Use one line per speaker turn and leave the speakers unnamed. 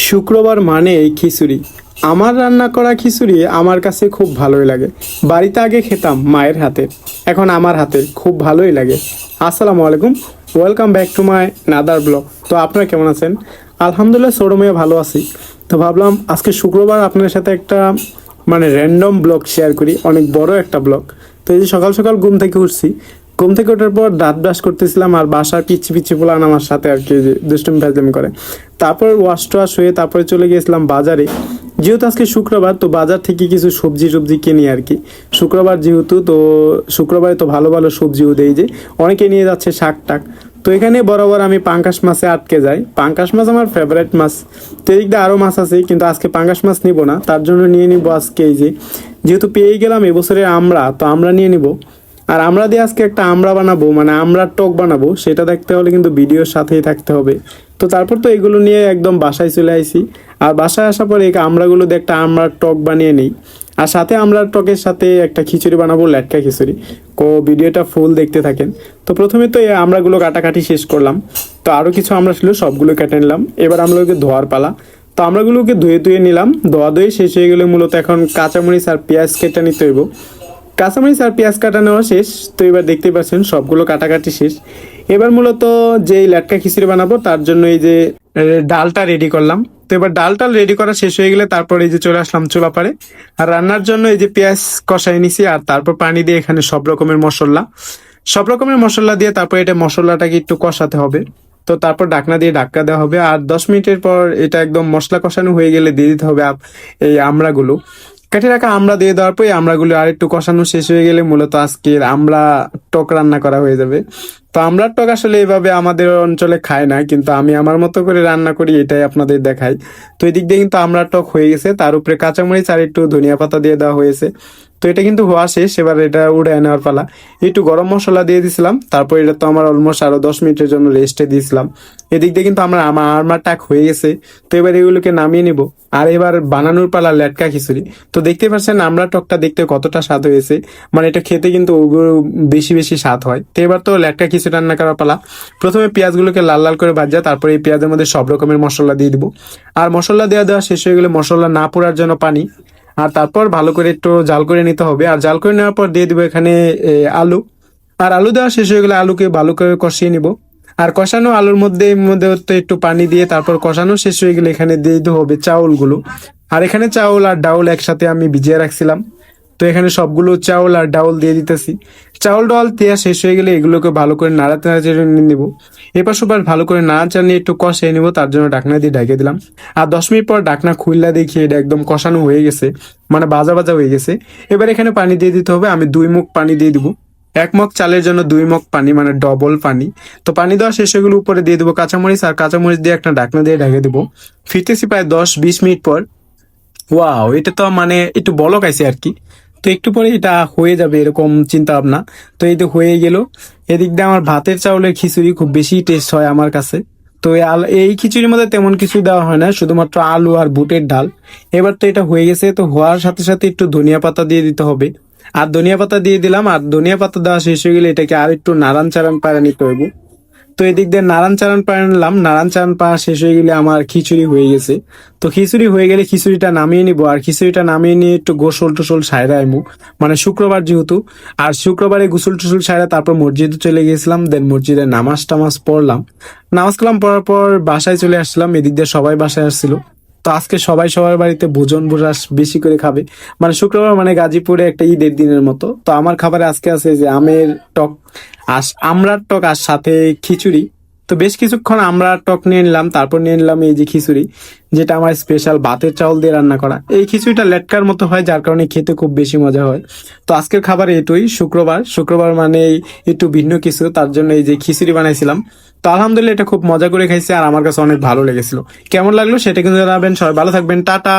শুক্রবার মানে এই খিচুড়ি। আমার রান্না করা খিচুড়ি আমার কাছে খুব ভালোই লাগে। বাড়িতে আগে খেতাম মায়ের হাতে, এখন আমার হাতে খুব ভালোই লাগে। আসসালামু আলাইকুম, welcome back to my another blog. তো আপনারা কেমন আছেন? আলহামদুলিল্লাহ সরমে ভালো আছি। তো ভাবলাম আজকে শুক্রবার আপনার সাথে একটা র্যান্ডম ব্লগ শেয়ার করি, অনেক বড় একটা ব্লগ। তো এই যে সকাল সকাল ঘুম থেকে উঠছি, ঘুম থেকে ওঠার পর দাঁত ব্রাশ করতেছিলাম, আর বাসার পিচ্ছি পিচ্ছি পোলান আমার সাথে আর কি দুষ্টুমি ফাজলামি করে। তারপর ওয়াশ টোয়াশ হয়ে তারপরে চলে গিয়েছিলাম বাজারে। যেহেতু আজকে শুক্রবার, তো বাজার থেকে কিছু সবজি টবজি কিনি আর কি। শুক্রবার যেহেতু, তো শুক্রবারে তো ভালো ভালো সবজিও দেই, যে অনেকে নিয়ে যাচ্ছে শাক টাক। তো এখানে বরাবর আমি পাঙ্কাশ মাছে আটকে যাই। পাঙ্কাশ মাছ আমার ফেভারিট মাছ। তো এদিক দিয়ে আরও মাছ আছে, কিন্তু আজকে পাঙ্কাশ মাছ নিব না, তার জন্য নিয়ে নিব আজকে এই যে, যেহেতু পেয়ে গেলাম এবছরে আমরা, তো আমরা নিয়ে নিব। আর আমরা দিয়ে আজকে একটা আমরা বানাবো, আমড়ার টক বানাবো, সেটা দেখতে হলে কিন্তু ভিডিওর সাথেই থাকতে হবে। তো তারপর তো এগুলো নিয়ে একদম বাসায় চলে আইছি। আর বাসায় আসার পরে এই আমড়াগুলো দিয়ে একটা আমড়ার টক বানিয়ে নিই। আর সাথে আমড়ার টকের সাথে একটা খিচুড়ি বানাবো, লেটকা খিচুড়ি। ভিডিওটা ফুল দেখতে থাকেন। তো প্রথমে তো এই আমড়াগুলো কাটাকাটি শেষ করলাম। তো আরও কিছু আমড়া ছিল, সবগুলো কেটে নিলাম। এবার আমরাগুলোকে ধোয়ার পালা। তো আমড়াগুলোকে ধুয়ে ধুয়ে নিলাম। ধোয়া ধুয়ে শেষ হয়ে গেলে মূলত এখন কাঁচামরিচ আর পেঁয়াজ কেটে নিতে হইব। কাঁচামরিচ আর পেঁয়াজ কাটা নেওয়া শেষ। তো এবার দেখতে পাচ্ছেন সবগুলো কাটাকাটি শেষ। এবার মূলত যেই লেটকা খিচুড়ি বানাবো তার জন্য এই যে ডালটা রেডি করলাম। তো এবার ডালটা রেডি করা শেষ হয়ে গেলে তারপর এই যে চলে আসলাম চুলা পাড়ে। আর রান্নার জন্য এই যে পেঁয়াজ কষাই নিছি, আর তারপর পানি দিয়ে এখানে সব রকমের মশলা দিয়ে তারপর এটা মশলাটাকে একটু কষাতে হবে। তো তারপর ঢাকনা দিয়ে ঢাকা দেওয়া হবে, আর 10 মিনিটের পর এটা একদম মশলা কষানো হয়ে গেলে দিয়ে দিতে হবে এই আমড়াগুলো। কেটে রাখা আমড়া দিয়ে দেওয়ার পর আমড়াগুলো আর একটু কষানো শেষ হয়ে গেলে মূলত আজকের আমড়া টক রান্না করা হয়ে যাবে। তো আমড়ার টক আসলে এইভাবে আমাদের অঞ্চলে খায় না, কিন্তু আমি আমার মতো করে রান্না করি, এটাই আপনাদের দেখাই। তো এদিক দিয়ে কিন্তু আমড়ার টক হয়ে গেছে, তার উপরে কাঁচামরিচ আর একটু ধনিয়া পাতা দিয়ে দেওয়া হয়েছে। তো এটা কিন্তু হওয়া শেষ, এবার এটা উড়ে নেওয়ার পালা। একটু গরম মশলা দিয়ে দিয়েছিলাম, তারপর এটা তো আমার অলমোস্ট আরো 10 মিনিটের জন্য রেস্টে দিয়েছিলাম। এদিক দিয়ে কিন্তু আমার আমার টাক হয়ে গেছে। তো এবার এগুলোকে নামিয়ে নিব। আর এবার বানানোর পালা লেটকা খিচুড়ি। তো দেখতে পাচ্ছেন আমরা টকটা দেখতে কতটা স্বাদ হয়েছে, এটা খেতে কিন্তু ওগুলো বেশি বেশি স্বাদ হয়। তো এবার তো লেটকা খিচুড়ি রান্না করার পালা। প্রথমে পেঁয়াজগুলোকে লাল লাল করে ভাজা, তারপরে এই পেঁয়াজের মধ্যে সব রকমের মশলা দিয়ে দিব। আর মশলা দেওয়া শেষ হয়ে গেলে মশলা না পোড়ার জন্য পানি। আর তারপর ভালো করে একটু জাল করে নিতে হবে। আর জাল করে নেওয়ার পর দিয়ে দিব এখানে আলু। আর আলু দেওয়া শেষ হয়ে গেলে আলুকে ভালো করে কষিয়ে নিব। আর কষানো আলুর মধ্যে তো একটু পানি দিয়ে তারপর কষানো শেষ হয়ে গেলে এখানে দিয়ে দিতে হবে চাউলগুলো। আর এখানে চাউল আর ডাউল একসাথে আমি ভিজিয়ে রাখছিলাম। তো এখানে সবগুলো চাউল আর ডাউল দিয়ে দিতেছি। চাউল ডাউল দেওয়া শেষ হয়ে গেলে এগুলোকে ভালো করে নাড়াচাড়া নিয়ে নিব। এপাশ ওপাশ ভালো করে নাড়াচাড়া নিয়ে একটু কষিয়ে নিব, তার জন্য ঢাকনা দিয়ে ঢেকে দিলাম। আর 10 মিনিট পর ঢাকনা খুললা দেখি এটা একদম কষানো হয়ে গেছে, ভাজা ভাজা হয়ে গেছে। এবার এখানে পানি দিয়ে দিতে হবে। আমি 2 মুখ পানি দিয়ে দিব। 1 মগ চালের জন্য 2 মগ পানি, ডবল পানি। তো পানি দেওয়া শেষ হয়ে গেলে উপরে দিয়ে দেবো কাঁচামরিচ, আর কাঁচামরিচ দিয়ে একটা ঢাকনা দিয়ে ঢেকে দেবো। ফিরতেছি প্রায় 10-20 মিনিট পর। ওয়াও, এটা তো একটু বলক আইছে আর কি। তো একটু পরে এটা হয়ে যাবে এরকম চিন্তা ভাবনা। তো এই তো হয়ে গেল। এদিক দিয়ে আমার ভাতের চাউলের খিচুড়ি খুব বেশি টেস্ট হয় আমার কাছে। তো এই খিচুড়ির মধ্যে তেমন কিছু দেওয়া হয় না, শুধুমাত্র আলু আর বুটের ডাল। এবার তো এটা হয়ে গেছে। তো হওয়ার সাথে সাথে একটু ধনিয়া পাতা দিয়ে দিতে হবে। আর ধনিয়া পাতা দিয়ে দিলাম। আর ধনিয়া পাতা দেওয়া শেষ হয়ে গেলে এটাকে আর একটু নাড়ান চাড়ান পাড়া নিতে হবে। তো এদিক দিয়ে নাড়ান চাড়ান পাড়া নিলাম। নাড়ান চাড়ান পাড়া শেষ হয়ে গেলে আমার খিচুড়ি হয়ে গেছে। তো খিচুড়ি হয়ে গেলে খিচুড়িটা নামিয়ে নিব। আর খিচুড়িটা নামিয়ে নিয়ে একটু গোসল টোসল সাইরা আইমু, শুক্রবার যেহেতু। আর শুক্রবারে গোসল টোসল সাইরা তারপর মসজিদে চলে গিয়েছিলাম। দেন মসজিদে নামাজ টামাজ পড়লাম। নামাজ কালাম পড়ার পর বাসায় চলে আসলাম। এদিক দিয়ে সবাই বাসায় আসছিল। তো আজকে সবাই সবার বাড়িতে ভোজন বুরাস বেশি করে খাবে। শুক্রবার গাজীপুরে একটা ঈদের দিনের মতো। তো আমার খাবারে আজকে আছে যে আমের টক, আর আমড়ার টক, আর সাথে খিচুড়ি। তো বেশ কিছুক্ষণ আমড়ার টক নিয়ে নিলাম, তারপর নিয়ে নিলাম এই যে খিচুড়ি, যেটা আমার স্পেশাল ভাতের চাউল দিয়ে রান্না করা। এই খিচুড়িটা লেটকার মতো হয়, যার কারণে খেতে খুব বেশি মজা হয়। তো আজকের খাবার এটুই। শুক্রবার একটু ভিন্ন কিছু, তার জন্য এই যে খিচুড়ি বানাইছিলাম। তো আলহামদুলিল্লাহ এটা খুব মজা করে খাইছে, আর আমার কাছে অনেক ভালো লেগেছিল। কেমন লাগলো সেটা কিন্তু জানাবেন। সবাই ভালো থাকবেন, টাটা।